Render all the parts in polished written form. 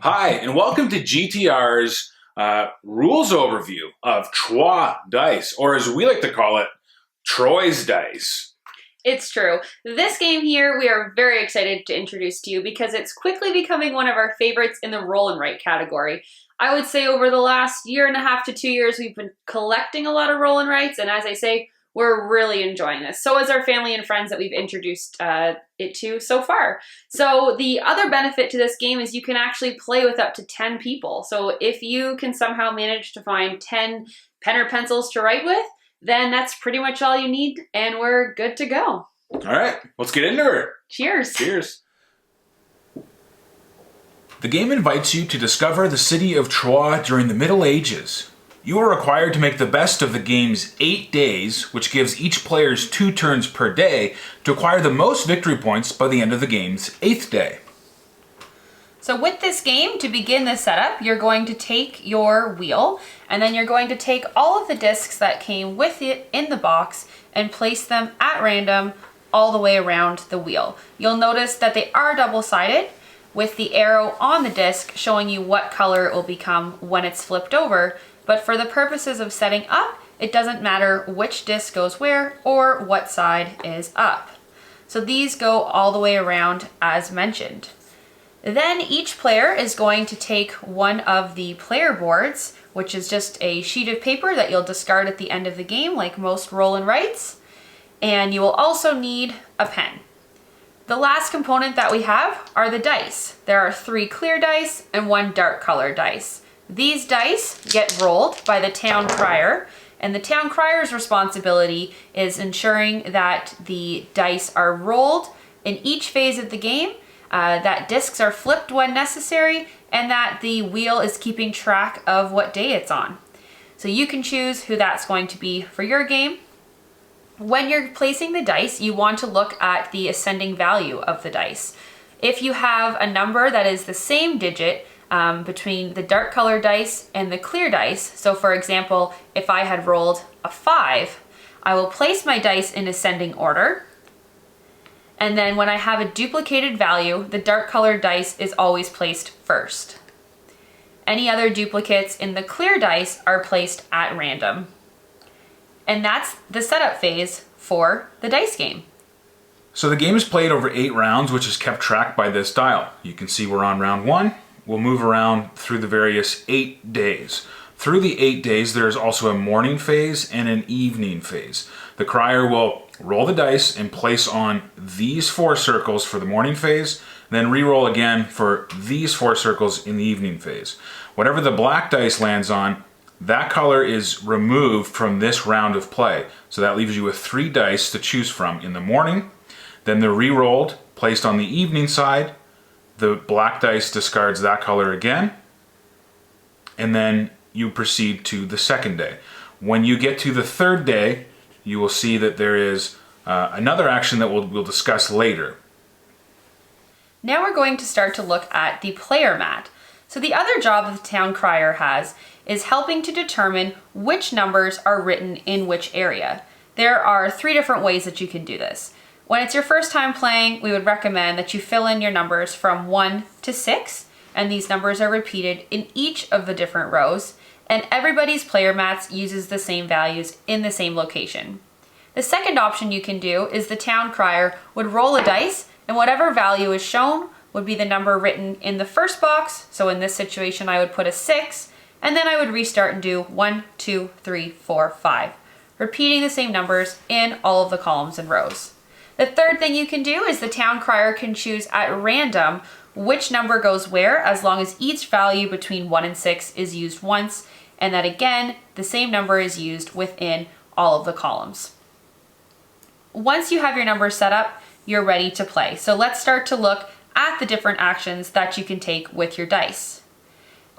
Hi, and welcome to GTR's rules overview of Trois Dice, or as we like to call it, Troy's Dice. It's true. This game here we are very excited to introduce to you because it's quickly becoming one of our favorites in the roll and write category. I would say over the last year and a half to 2 years, we've been collecting a lot of roll and writes, and as I say, we're really enjoying this. So is our family and friends that we've introduced it to so far. So the other benefit to this game is you can actually play with up to 10 people. So if you can somehow manage to find 10 pen or pencils to write with, then that's pretty much all you need, and we're good to go. All right, let's get into it. Cheers. Cheers. The game invites you to discover the city of Troyes during the Middle Ages. You are required to make the best of the game's 8 days, which gives each player 2 turns per day, to acquire the most victory points by the end of the game's 8th day. So with this game, to begin the setup, you're going to take your wheel, and then you're going to take all of the discs that came with it in the box and place them at random all the way around the wheel. You'll notice that they are double-sided, with the arrow on the disc showing you what color it will become when it's flipped over. But for the purposes of setting up, it doesn't matter which disc goes where or what side is up. So these go all the way around as mentioned. Then each player is going to take one of the player boards, which is just a sheet of paper that you'll discard at the end of the game like most roll and writes. And you will also need a pen. The last component that we have are the dice. There are 3 clear dice and 1 dark color dice. These dice get rolled by the town crier, and the town crier's responsibility is ensuring that the dice are rolled in each phase of the game, that discs are flipped when necessary, and that the wheel is keeping track of what day it's on. So you can choose who that's going to be for your game. When you're placing the dice, you want to look at the ascending value of the dice. If you have a number that is the same digit between the dark color dice and the clear dice, so for example, if I had rolled a 5, I will place my dice in ascending order, and then when I have a duplicated value, the dark colored dice is always placed first. Any other duplicates in the clear dice are placed at random. And that's the setup phase for the dice game. So the game is played over 8 rounds, which is kept track by this dial. You can see we're on round 1. We'll move around through the various 8 days. Through the 8 days, there's also a morning phase and an evening phase. The crier will roll the dice and place on these 4 circles for the morning phase, then re-roll again for these 4 circles in the evening phase. Whatever the black dice lands on, that color is removed from this round of play. So that leaves you with 3 dice to choose from in the morning. Then they're re-rolled, placed on the evening side. The black dice discards that color again. And then you proceed to the second day. When you get to the 3rd day, you will see that there is another action that we'll discuss later. Now we're going to start to look at the player mat. So the other job the town crier has is helping to determine which numbers are written in which area. There are 3 different ways that you can do this. When it's your first time playing, we would recommend that you fill in your numbers from 1 to 6, and these numbers are repeated in each of the different rows, and everybody's player mats uses the same values in the same location. The second option you can do is the town crier would roll a dice, and whatever value is shown would be the number written in the first box. So in this situation, I would put a 6, and then I would restart and do 1, 2, 3, 4, 5, repeating the same numbers in all of the columns and rows. The third thing you can do is the town crier can choose at random which number goes where, as long as each value between 1 and 6 is used once, and that again, the same number is used within all of the columns. Once you have your numbers set up, you're ready to play. So let's start to look at the different actions that you can take with your dice.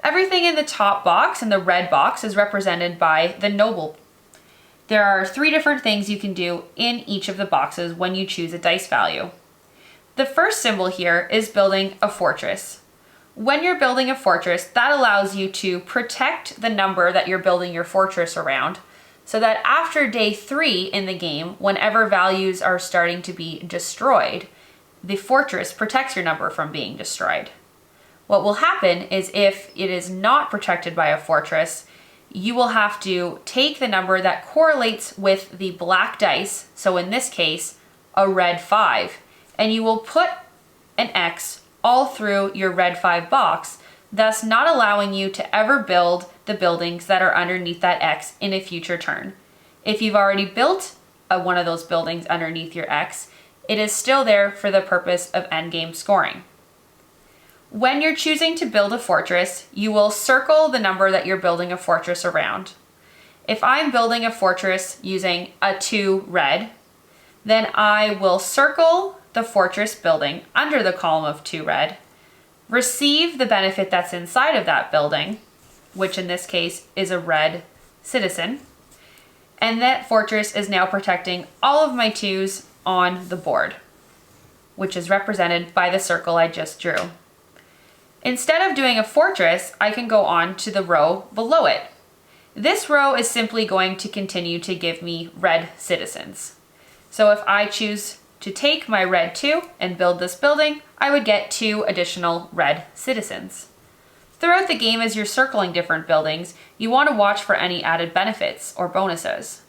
Everything in the top box and the red box is represented by the noble. There are 3 different things you can do in each of the boxes when you choose a dice value. The first symbol here is building a fortress. When you're building a fortress, that allows you to protect the number that you're building your fortress around, so that after day 3 in the game, whenever values are starting to be destroyed, the fortress protects your number from being destroyed. What will happen is if it is not protected by a fortress, you will have to take the number that correlates with the black dice, so in this case, a red 5, and you will put an X all through your red 5 box, thus not allowing you to ever build the buildings that are underneath that X in a future turn. If you've already built one of those buildings underneath your X, it is still there for the purpose of endgame scoring. When you're choosing to build a fortress, you will circle the number that you're building a fortress around. If I'm building a fortress using a 2 red, then I will circle the fortress building under the column of 2 red, receive the benefit that's inside of that building, which in this case is a red citizen, and that fortress is now protecting all of my 2s on the board, which is represented by the circle I just drew. Instead of doing a fortress, I can go on to the row below it. This row is simply going to continue to give me red citizens. So if I choose to take my red 2 and build this building, I would get 2 additional red citizens. Throughout the game, as you're circling different buildings, you want to watch for any added benefits or bonuses.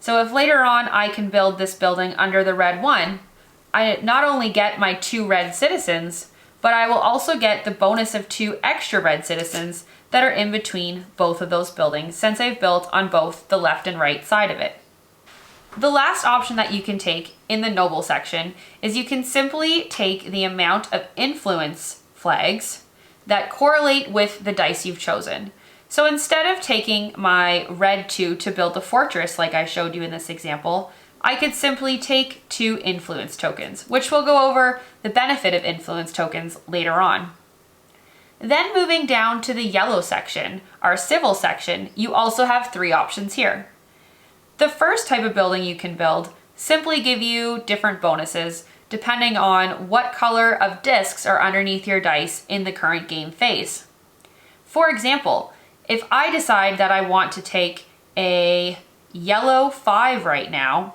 So if later on I can build this building under the red 1, I not only get my 2 red citizens, but I will also get the bonus of 2 extra red citizens that are in between both of those buildings, since I've built on both the left and right side of it. The last option that you can take in the noble section is you can simply take the amount of influence flags that correlate with the dice you've chosen. So instead of taking my red 2 to build a fortress like I showed you in this example, I could simply take 2 influence tokens, which we'll go over the benefit of influence tokens later on. Then moving down to the yellow section, our civil section, you also have 3 options here. The first type of building you can build simply give you different bonuses depending on what color of discs are underneath your dice in the current game phase. For example, if I decide that I want to take a yellow 5 right now,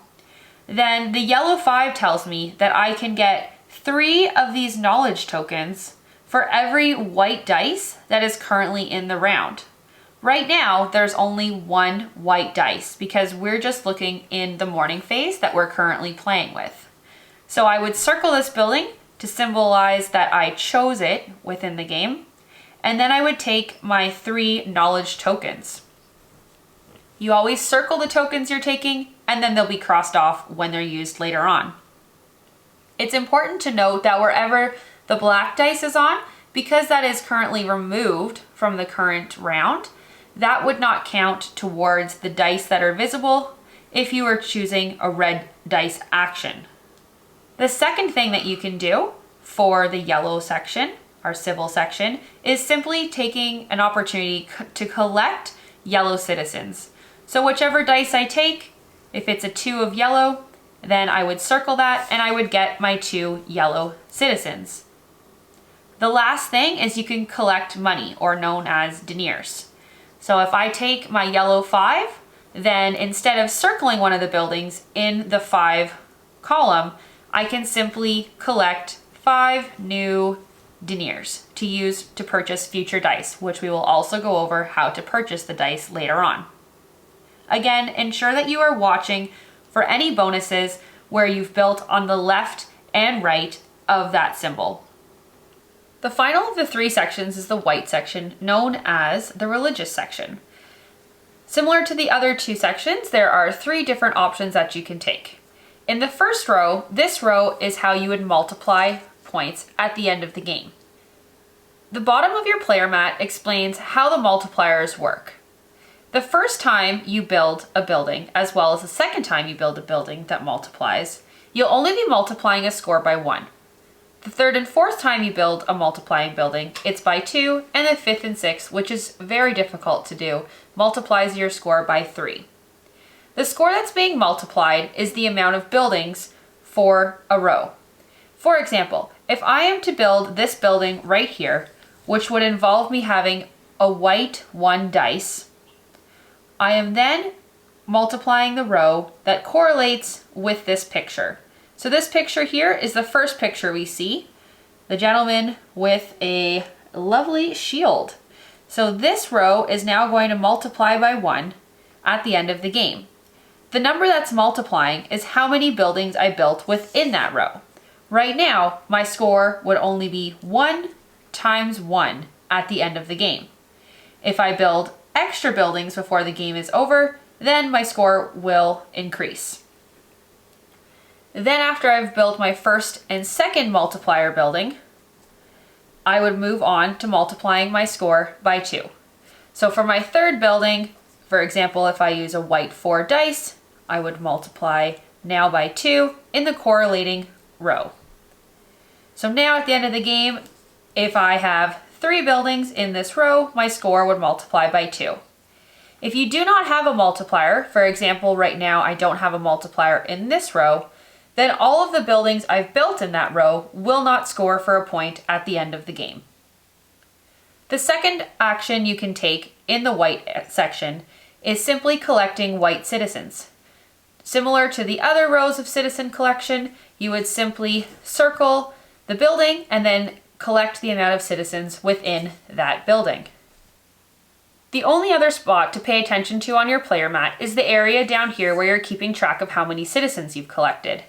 then the yellow 5 tells me that I can get 3 of these knowledge tokens for every white dice that is currently in the round. Right now, there's only 1 white dice because we're just looking in the morning phase that we're currently playing with. So I would circle this building to symbolize that I chose it within the game, and then I would take my 3 knowledge tokens. You always circle the tokens you're taking, and then they'll be crossed off when they're used later on. It's important to note that wherever the black dice is on, because that is currently removed from the current round, that would not count towards the dice that are visible if you were choosing a red dice action. The second thing that you can do for the yellow section, our civil section, is simply taking an opportunity to collect yellow citizens. So whichever dice I take, if it's a 2 of yellow, then I would circle that and I would get my 2 yellow citizens. The last thing is you can collect money, or known as deniers. So if I take my yellow 5, then instead of circling one of the buildings in the 5 column, I can simply collect 5 new deniers to use to purchase future dice, which we will also go over how to purchase the dice later on. Again, ensure that you are watching for any bonuses where you've built on the left and right of that symbol. The final of the 3 sections is the white section, known as the religious section. Similar to the other 2 sections, there are 3 different options that you can take. In the first row, this row is how you would multiply points at the end of the game. The bottom of your player mat explains how the multipliers work. The first time you build a building, as well as the second time you build a building that multiplies, you'll only be multiplying a score by 1. The third and fourth time you build a multiplying building, it's by 2, and the fifth and sixth, which is very difficult to do, multiplies your score by 3. The score that's being multiplied is the amount of buildings for a row. For example, if I am to build this building right here, which would involve me having a white 1 dice, I am then multiplying the row that correlates with this picture. So this picture here is the first picture we see. The gentleman with a lovely shield. So this row is now going to multiply by 1 at the end of the game. The number that's multiplying is how many buildings I built within that row. Right now, my score would only be 1 times 1 at the end of the game. If I build extra buildings before the game is over, then my score will increase. Then after I've built my first and second multiplier building, I would move on to multiplying my score by 2. So for my third building, for example, if I use a white 4 dice, I would multiply now by 2 in the correlating row. So now at the end of the game, if I have 3 buildings in this row, my score would multiply by 2. If you do not have a multiplier, for example, right now I don't have a multiplier in this row, then all of the buildings I've built in that row will not score for a point at the end of the game. The second action you can take in the white section is simply collecting white citizens. Similar to the other rows of citizen collection, you would simply circle the building and then collect the amount of citizens within that building. The only other spot to pay attention to on your player mat is the area down here where you're keeping track of how many citizens you've collected.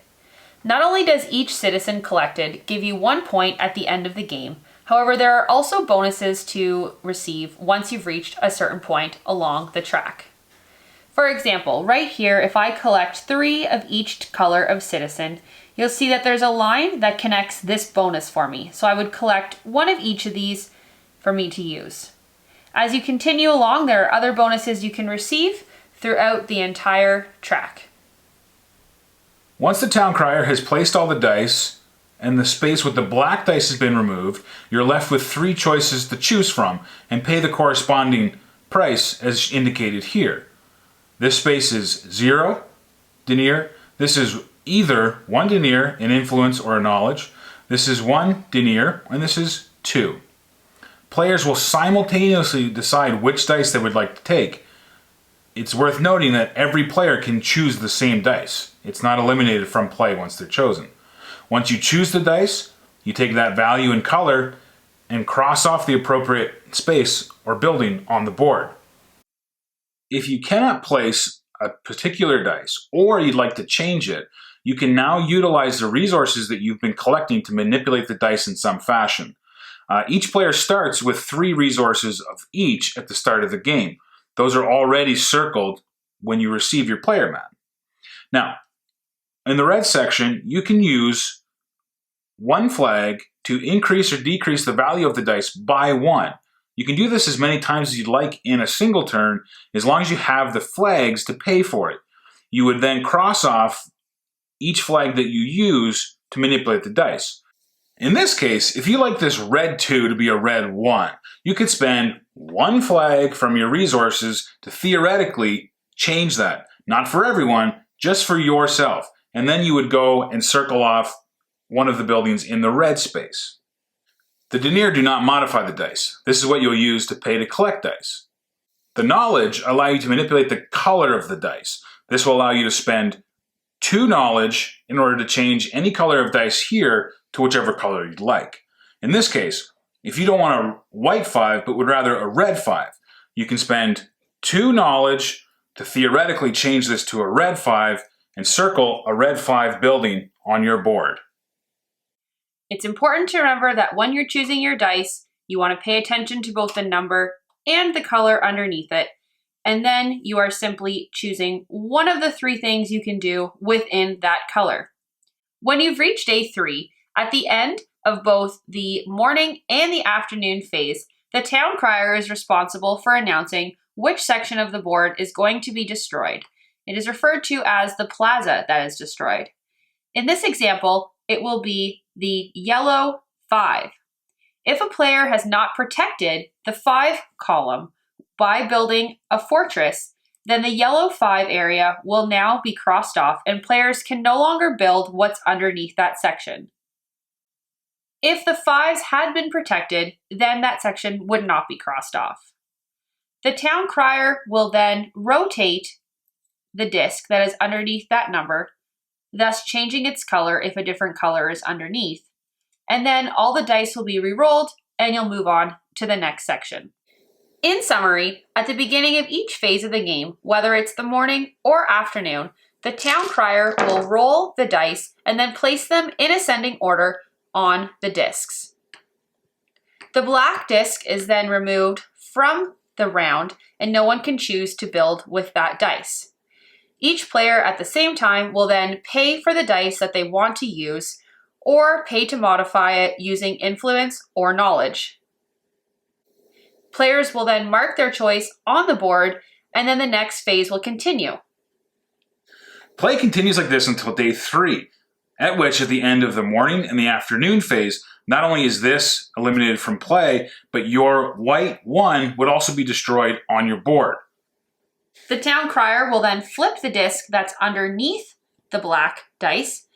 Not only does each citizen collected give you 1 point at the end of the game, however, there are also bonuses to receive once you've reached a certain point along the track. For example, right here, if I collect 3 of each color of citizen, you'll see that there's a line that connects this bonus for me. So I would collect 1 of each of these for me to use. As you continue along, there are other bonuses you can receive throughout the entire track. Once the town crier has placed all the dice and the space with the black dice has been removed, you're left with 3 choices to choose from and pay the corresponding price as indicated here. This space is 0 denier. This is either 1 denier in influence or knowledge. This is 1 denier, and this is 2. Players will simultaneously decide which dice they would like to take. It's worth noting that every player can choose the same dice. It's not eliminated from play once they're chosen. Once you choose the dice, you take that value and color and cross off the appropriate space or building on the board. If you cannot place a particular dice or you'd like to change it, you can now utilize the resources that you've been collecting to manipulate the dice in some fashion. Each player starts with 3 resources of each at the start of the game. Those are already circled when you receive your player mat. Now, in the red section, you can use 1 flag to increase or decrease the value of the dice by 1. You can do this as many times as you'd like in a single turn, as long as you have the flags to pay for it. You would then cross off each flag that you use to manipulate the dice. In this case, if you like this red 2 to be a red 1, you could spend 1 flag from your resources to theoretically change that. Not for everyone, just for yourself. And then you would go and circle off one of the buildings in the red space. The denier do not modify the dice. This is what you'll use to pay to collect dice. The knowledge allow you to manipulate the color of the dice. This will allow you to spend 2 knowledge in order to change any color of dice here to whichever color you'd like. In this case, if you don't want a white 5 but would rather a red 5, you can spend 2 knowledge to theoretically change this to a red 5 and circle a red 5 building on your board. It's important to remember that when you're choosing your dice, you want to pay attention to both the number and the color underneath it, and then you are simply choosing one of the 3 things you can do within that color. When you've reached day 3, at the end of both the morning and the afternoon phase, the town crier is responsible for announcing which section of the board is going to be destroyed. It is referred to as the plaza that is destroyed. In this example, it will be the yellow 5. If a player has not protected the 5 column by building a fortress, then the yellow 5 area will now be crossed off and players can no longer build what's underneath that section. If the 5s had been protected, then that section would not be crossed off. The town crier will then rotate the disc that is underneath that number, thus changing its color if a different color is underneath. And then all the dice will be re-rolled and you'll move on to the next section. In summary, at the beginning of each phase of the game, whether it's the morning or afternoon, the town crier will roll the dice and then place them in ascending order on the discs. The black disc is then removed from the round and no one can choose to build with that dice. Each player at the same time will then pay for the dice that they want to use or pay to modify it using influence or knowledge. Players will then mark their choice on the board and then the next phase will continue. Play continues like this until day 3, at which at the end of the morning and the afternoon phase, not only is this eliminated from play, but your white 1 would also be destroyed on your board. The town crier will then flip the disc that's underneath the black dice,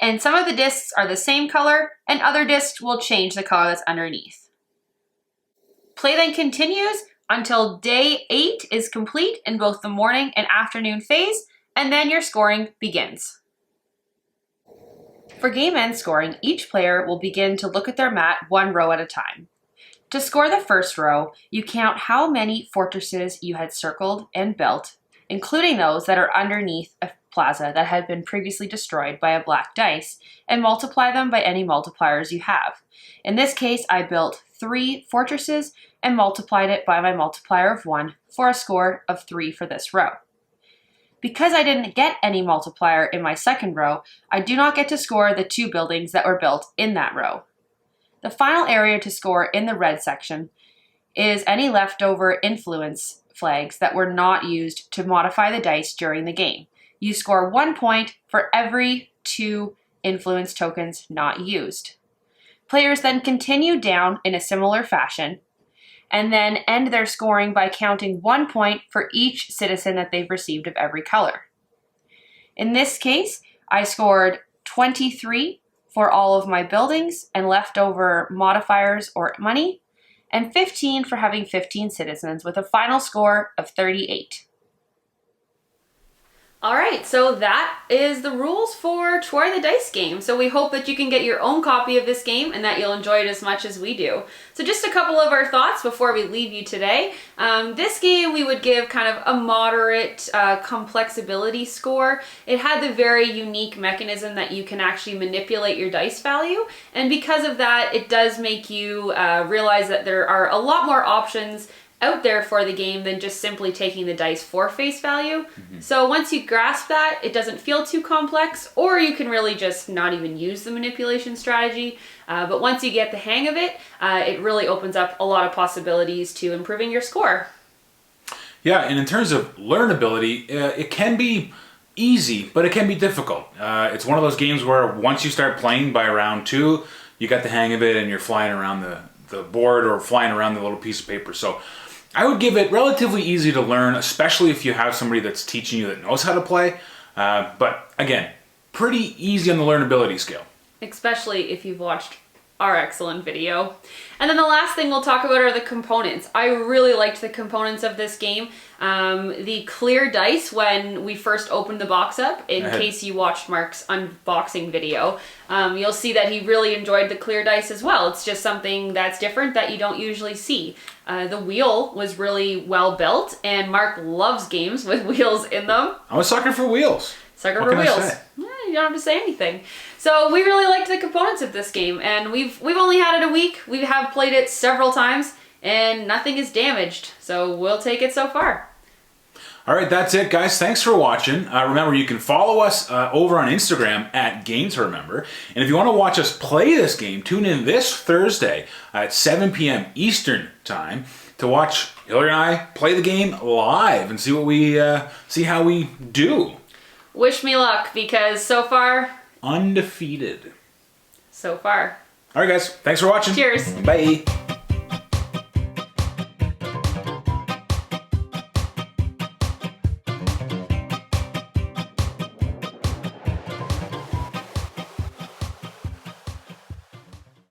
and some of the discs are the same color, and other discs will change the color that's underneath. Play then continues until day 8 is complete in both the morning and afternoon phase, and then your scoring begins. For game end scoring, each player will begin to look at their mat 1 row at a time. To score the first row, you count how many fortresses you had circled and built, including those that are underneath a plaza that had been previously destroyed by a black dice, and multiply them by any multipliers you have. In this case, I built 3 fortresses and multiplied it by my multiplier of 1 for a score of 3 for this row. Because I didn't get any multiplier in my second row, I do not get to score the 2 buildings that were built in that row. The final area to score in the red section is any leftover influence flags that were not used to modify the dice during the game. You score 1 point for every 2 influence tokens not used. Players then continue down in a similar fashion and then end their scoring by counting 1 point for each citizen that they've received of every color. In this case, I scored 23 for all of my buildings and leftover modifiers or money, and 15 for having 15 citizens with a final score of 38. All right, so that is the rules for Troy the Dice game. So we hope that you can get your own copy of this game and that you'll enjoy it as much as we do. So just a couple of our thoughts before we leave you today. This game we would give kind of a moderate complexability score. It had the very unique mechanism that you can actually manipulate your dice value. And because of that, it does make you realize that there are a lot more options out there for the game than just simply taking the dice for face value. So once you grasp that, it doesn't feel too complex, or you can really just not even use the manipulation strategy. But once you get the hang of it, it really opens up a lot of possibilities to improving your score. Yeah, and in terms of learnability, it can be easy, but it can be difficult. It's one of those games where once you start playing by round 2, you got the hang of it and you're flying around the board or flying around the little piece of paper. So I would give it relatively easy to learn, especially if you have somebody that's teaching you that knows how to play. But again, pretty easy on the learnability scale. Especially if you've watched our excellent video. And then the last thing we'll talk about are the components. I really liked the components of this game. The clear dice when we first opened the box up, in case you watched Mark's unboxing video, you'll see that he really enjoyed the clear dice as well. It's just something that's different that you don't usually see. The wheel was really well built, and Mark loves games with wheels in them. I'm a sucker for wheels. Sucker for wheels. You don't have to say anything. So we really liked the components of this game, and we've only had it a week. We have played it several times, and nothing is damaged. So we'll take it so far. All right, that's it, guys. Thanks for watching. Remember, you can follow us over on Instagram at Game to Remember. And if you want to watch us play this game, tune in this Thursday at 7 p.m. Eastern Time to watch Hillary and I play the game live and see how we do. Wish me luck, because so far, undefeated. So far. All right, guys. Thanks for watching. Cheers. Bye.